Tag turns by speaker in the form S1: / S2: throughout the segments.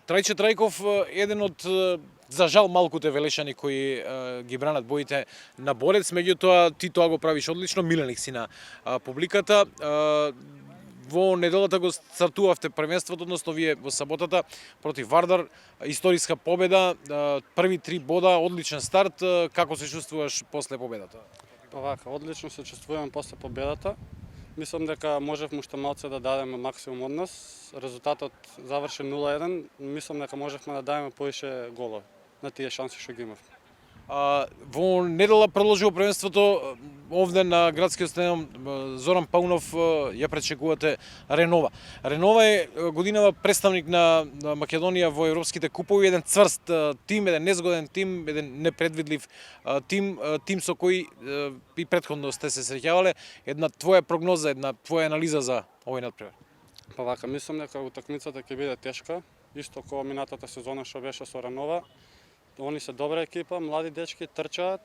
S1: Трајче Трајков еден од за жал малкуте велешани кои ги бранат боите на Борец, меѓутоа ти тоа го правиш одлично, миленик си на публиката. Во неделата го стартувавте првенството, односно вие во саботата против Вардар, историска победа, први 3 бода, одличен старт. Како се чувствуваш после победата?
S2: Па вака, одлично се чувствувам после победата. Мислам дека можевме уште малце да дадеме максимум од нас. Резултатот заврши 0-1. Мислам дека можевме да дадеме поише голови на тие шанси што ги имавме.
S1: Во недела продолжува првенството овде на градскиот стадион Зоран Паунов ја пречекувате Ренова. Ренова е годинава представник на Македонија во европските купови, еден цврст тим, еден незгоден тим, еден непредвидлив тим со кој и претходно сте се среќавале. Една твоја прогноза, една твоја анализа за овој надпревар?
S2: Па вака, мислам дека утакмицата ќе биде тешка, исто како минатата сезона што беше со Ренова. Они се добра екипа, млади дечки, трчаат,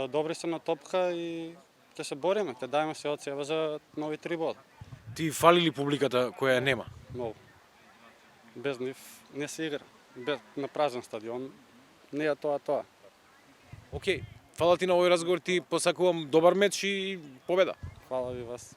S2: добри се на топка и ќе се бориме, ќе дајме се од себе за нови 3 бода.
S1: Ти фали ли публиката која нема?
S2: Многу. Без нив не се игра. На празен стадион не е тоа.
S1: Океј, фала ти на овој разговор, ти посакувам добар меч и победа.
S2: Фала ви вас.